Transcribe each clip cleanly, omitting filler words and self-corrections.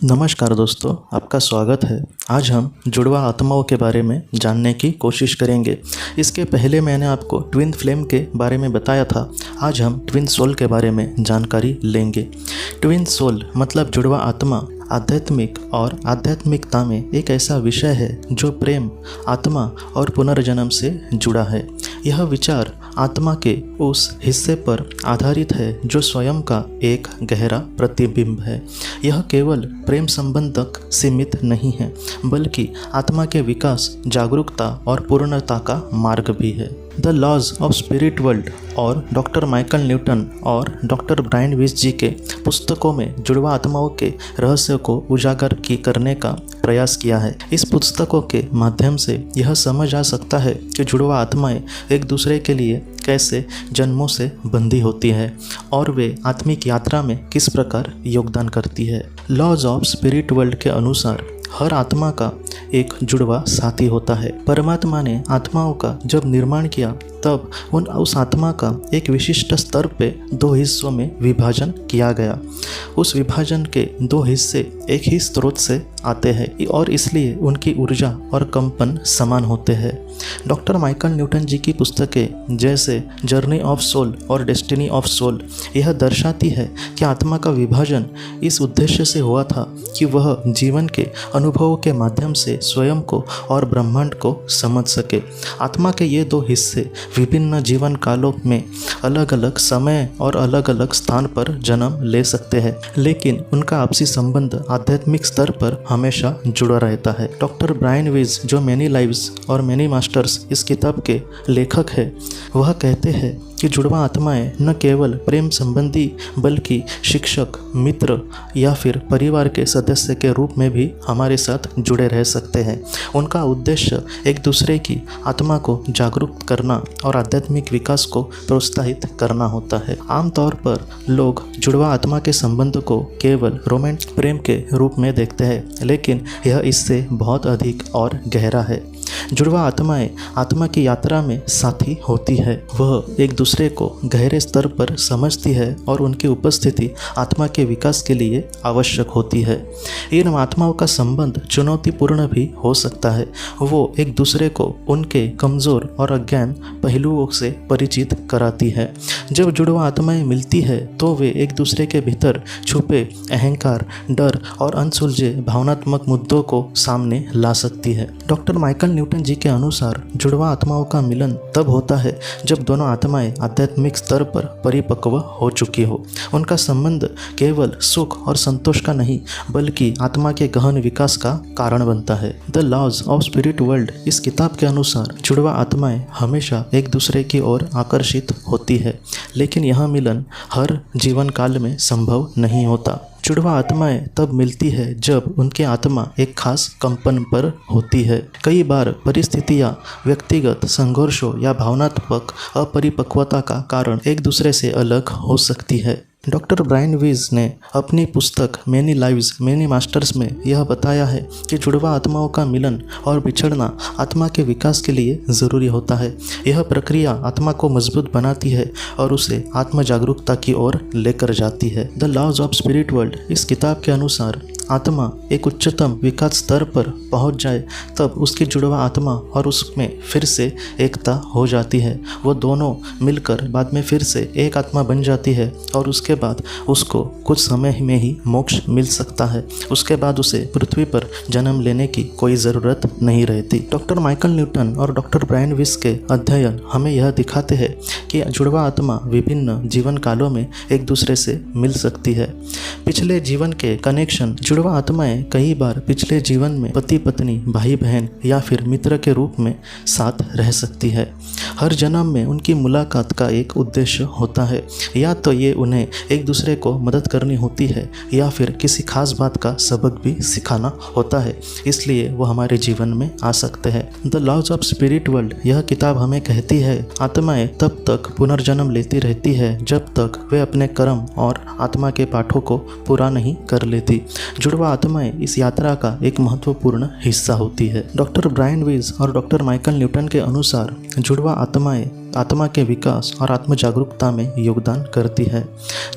नमस्कार दोस्तों, आपका स्वागत है। आज हम जुड़वा आत्माओं के बारे में जानने की कोशिश करेंगे। इसके पहले मैंने आपको ट्विन फ्लेम के बारे में बताया था। आज हम ट्विन सोल के बारे में जानकारी लेंगे। ट्विन सोल मतलब जुड़वा आत्मा आध्यात्मिक और आध्यात्मिकता में एक ऐसा विषय है जो प्रेम, आत्मा और पुनर्जन्म से जुड़ा है। यह विचार आत्मा के उस हिस्से पर आधारित है जो स्वयं का एक गहरा प्रतिबिंब है। यह केवल प्रेम संबंध तक सीमित नहीं है, बल्कि आत्मा के विकास, जागरूकता और पूर्णता का मार्ग भी है। The Laws of Spirit World और डॉक्टर माइकल न्यूटन और डॉक्टर ब्रायन विस जी के पुस्तकों में जुड़वा आत्माओं के रहस्य को उजागर करने का प्रयास किया है। इस पुस्तकों के माध्यम से यह समझ आ सकता है कि जुड़वा आत्माएं एक दूसरे के लिए कैसे जन्मों से बंधी होती है और वे आत्मिक यात्रा में किस प्रकार योगदान करती है। लॉज ऑफ स्पिरिट वर्ल्ड के अनुसार हर आत्मा का एक जुड़वा साथी होता है। परमात्मा ने आत्माओं का जब निर्माण किया तब उस आत्मा का एक विशिष्ट स्तर पे दो हिस्सों में विभाजन किया गया। उस विभाजन के दो हिस्से एक ही स्रोत से आते हैं और इसलिए उनकी ऊर्जा और कंपन समान होते हैं। डॉक्टर माइकल न्यूटन जी की पुस्तकें जैसे जर्नी ऑफ सोल और डेस्टिनी ऑफ सोल यह दर्शाती है कि आत्मा का विभाजन इस उद्देश्य से हुआ था कि वह जीवन के अनुभवों के माध्यम से स्वयं को और ब्रह्मांड को समझ सके। आत्मा के ये दो हिस्से विभिन्न जीवन कालों में अलग अलग समय और अलग अलग स्थान पर जन्म ले सकते हैं, लेकिन उनका आपसी संबंध आध्यात्मिक स्तर पर हमेशा जुड़ा रहता है। डॉक्टर ब्रायन विस, जो मैनी लाइव्स और मैनी मास्टर्स इस किताब के लेखक हैं, वह कहते हैं कि जुड़वा आत्माएं न केवल प्रेम संबंधी बल्कि शिक्षक, मित्र या फिर परिवार के सदस्य के रूप में भी हमारे साथ जुड़े रह सकते हैं। उनका उद्देश्य एक दूसरे की आत्मा को जागरूक करना और आध्यात्मिक विकास को प्रोत्साहित करना होता है। आमतौर पर लोग जुड़वा आत्मा के संबंध को केवल रोमांटिक प्रेम के रूप में देखते हैं, लेकिन यह इससे बहुत अधिक और गहरा है। जुड़वा आत्माएं आत्मा की यात्रा में साथी होती है। वह एक दूसरे को गहरे स्तर पर समझती है और उनकी उपस्थिति आत्मा के विकास के लिए आवश्यक होती है। इन आत्माओं का संबंध चुनौतीपूर्ण भी हो सकता है। वो एक दूसरे को उनके कमज़ोर और अज्ञान पहलुओं से परिचित कराती है। जब जुड़वा आत्माएं मिलती है तो वे एक दूसरे के भीतर छुपे अहंकार, डर और अनसुलझे भावनात्मक मुद्दों को सामने ला सकती है। डॉक्टर माइकल न्यूटन जी के अनुसार जुड़वा आत्माओं का मिलन तब होता है जब दोनों आत्माएं आध्यात्मिक स्तर पर परिपक्व हो चुकी हो। उनका संबंध केवल सुख और संतोष का नहीं बल्कि आत्मा के गहन विकास का कारण बनता है। The Laws of Spirit World इस किताब के अनुसार जुड़वा आत्माएं हमेशा एक दूसरे की ओर आकर्षित होती है, लेकिन यह मिलन हर जीवन काल में संभव नहीं होता। जुड़वा आत्माएं तब मिलती है जब उनकी आत्मा एक खास कंपन पर होती है। कई बार परिस्थितियां, व्यक्तिगत संघर्षों या भावनात्मक अपरिपक्वता का कारण एक दूसरे से अलग हो सकती है। डॉक्टर ब्रायन विस ने अपनी पुस्तक मैनी लाइव्स मैनी मास्टर्स में यह बताया है कि जुड़वा आत्माओं का मिलन और बिछड़ना आत्मा के विकास के लिए ज़रूरी होता है। यह प्रक्रिया आत्मा को मजबूत बनाती है और उसे आत्म जागरूकता की ओर लेकर जाती है। The Laws of Spirit World इस किताब के अनुसार आत्मा एक उच्चतम विकास स्तर पर पहुंच जाए तब उसकी जुड़वा आत्मा और उसमें फिर से एकता हो जाती है। वो दोनों मिलकर बाद में फिर से एक आत्मा बन जाती है और उसके बाद उसको कुछ समय में ही मोक्ष मिल सकता है। उसके बाद उसे पृथ्वी पर जन्म लेने की कोई ज़रूरत नहीं रहती। डॉक्टर माइकल न्यूटन और डॉक्टर ब्रायन विस के अध्ययन हमें यह दिखाते हैं कि जुड़वा आत्मा विभिन्न जीवन कालों में एक दूसरे से मिल सकती है। पिछले जीवन के कनेक्शन जुड़वा आत्माएं कई बार पिछले जीवन में पति पत्नी, भाई बहन या फिर मित्र के रूप में साथ रह सकती है। हर जन्म में उनकी मुलाकात का एक उद्देश्य होता है, या तो ये उन्हें एक दूसरे को मदद करनी होती है या फिर किसी खास बात का सबक भी सिखाना होता है, इसलिए वो हमारे जीवन में आ सकते हैं। The Laws of Spirit World यह किताब हमें कहती है आत्माएं तब तक पुनर्जन्म लेती रहती है जब तक वे अपने कर्म और आत्मा के पाठों को पूरा नहीं कर लेती। जुड़वा आत्माएं इस यात्रा का एक महत्वपूर्ण हिस्सा होती है। डॉक्टर ब्रायन विस और डॉक्टर माइकल न्यूटन के अनुसार जुड़वा आत्माएं आत्मा के विकास और आत्म जागरूकता में योगदान करती है।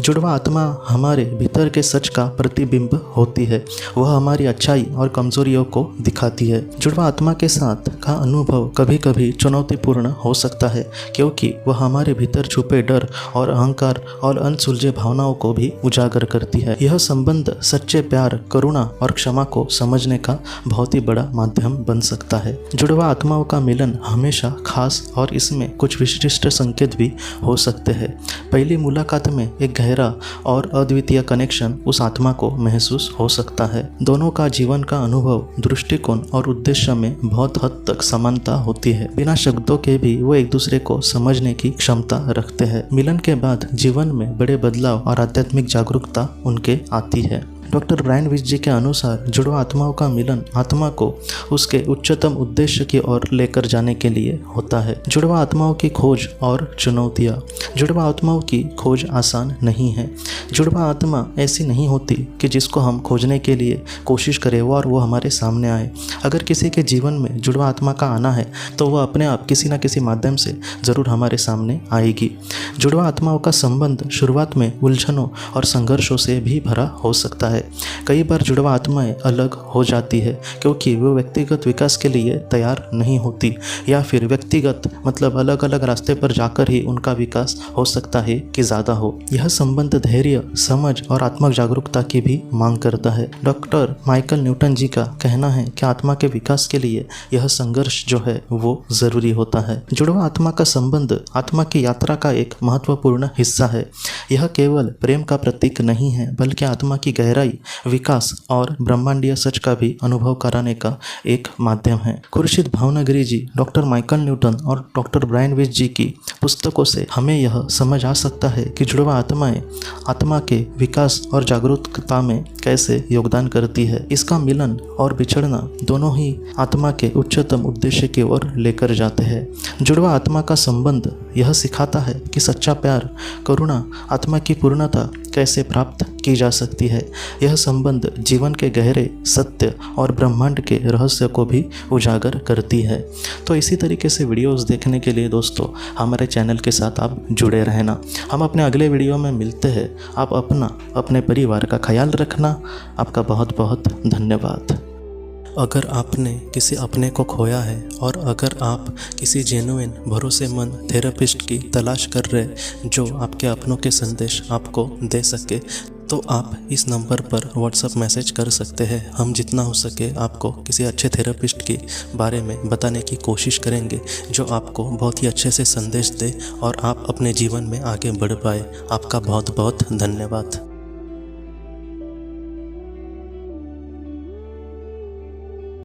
जुड़वा आत्मा हमारे भीतर के सच का प्रतिबिंब होती है। वह हमारी अच्छाई और कमजोरियों को दिखाती है। जुड़वा आत्मा के साथ का अनुभव कभी कभी चुनौतीपूर्ण हो सकता है, क्योंकि वह हमारे भीतर छुपे डर और अहंकार और अनसुलझे भावनाओं को भी उजागर करती है। यह संबंध सच्चे प्यार, करुणा और क्षमा को समझने का बहुत ही बड़ा माध्यम बन सकता है। जुड़वा आत्माओं का मिलन हमेशा खास और इसमें कुछ विशिष्ट संकेत भी हो सकते हैं। पहली मुलाकात में एक गहरा और अद्वितीय कनेक्शन उस आत्मा को महसूस हो सकता है। दोनों का जीवन का अनुभव, दृष्टिकोण और उद्देश्य में बहुत हद तक समानता होती है। बिना शब्दों के भी वो एक दूसरे को समझने की क्षमता रखते हैं। मिलन के बाद जीवन में बड़े बदलाव और आध्यात्मिक जागरूकता उनके आती है। डॉक्टर ब्रायन विच जी के अनुसार जुड़वा आत्माओं का मिलन आत्मा को उसके उच्चतम उद्देश्य की ओर लेकर जाने के लिए होता है। जुड़वा आत्माओं की खोज और चुनौतियाँ। जुड़वा आत्माओं की खोज आसान नहीं है। जुड़वा आत्मा ऐसी नहीं होती कि जिसको हम खोजने के लिए कोशिश करें और वो हमारे सामने आए। अगर किसी के जीवन में जुड़वा आत्मा का आना है तो वह अपने आप किसी न किसी माध्यम से ज़रूर हमारे सामने आएगी। जुड़वा आत्माओं का संबंध शुरुआत में उलझनों और संघर्षों से भी भरा हो सकता है। कई बार जुड़वा आत्माएं अलग हो जाती है क्योंकि वो व्यक्तिगत विकास के लिए तैयार नहीं होती, या फिर व्यक्तिगत मतलब अलग अलग रास्ते पर जाकर ही उनका विकास हो सकता है कि ज़्यादा हो। यह संबंध धैर्य, समझ और आत्मिक जागरूकता की भी मांग करता है। डॉक्टर माइकल न्यूटन जी का कहना है कि आत्मा के विकास के लिए यह संघर्ष जो है वो ज़रूरी होता है। जुड़वा आत्मा का संबंध आत्मा की यात्रा का एक महत्वपूर्ण हिस्सा है। यह केवल प्रेम का प्रतीक नहीं है, बल्कि आत्मा की गहराई, विकास और ब्रह्मांडीय सच का भी अनुभव कराने का एक माध्यम है। खुर्शीद भावनगरी जी, डॉक्टर माइकल न्यूटन और डॉक्टर ब्रायन विच जी की पुस्तकों से हमें यह समझ आ सकता है कि जुड़वा आत्माएं आत्मा के विकास और जागरूकता में कैसे योगदान करती है। इसका मिलन और बिछड़ना दोनों ही आत्मा के उच्चतम उद्देश्य की ओर लेकर जाते हैं। जुड़वा आत्मा का संबंध यह सिखाता है कि सच्चा प्यार, करुणा, आत्मा की पूर्णता कैसे प्राप्त की जा सकती है। यह संबंध जीवन के गहरे सत्य और ब्रह्मांड के रहस्य को भी उजागर करती है। तो इसी तरीके से वीडियोस देखने के लिए दोस्तों हमारे चैनल के साथ आप जुड़े रहना। हम अपने अगले वीडियो में मिलते हैं। आप अपने परिवार का ख्याल रखना। आपका बहुत बहुत धन्यवाद। अगर आपने किसी अपने को खोया है और अगर आप किसी जेन्युइन भरोसेमंद थेरेपिस्ट की तलाश कर रहे जो आपके अपनों के संदेश आपको दे सके, तो आप इस नंबर पर व्हाट्सएप मैसेज कर सकते हैं। हम जितना हो सके आपको किसी अच्छे थेरेपिस्ट के बारे में बताने की कोशिश करेंगे जो आपको बहुत ही अच्छे से संदेश दे और आप अपने जीवन में आगे बढ़ पाए। आपका बहुत बहुत धन्यवाद।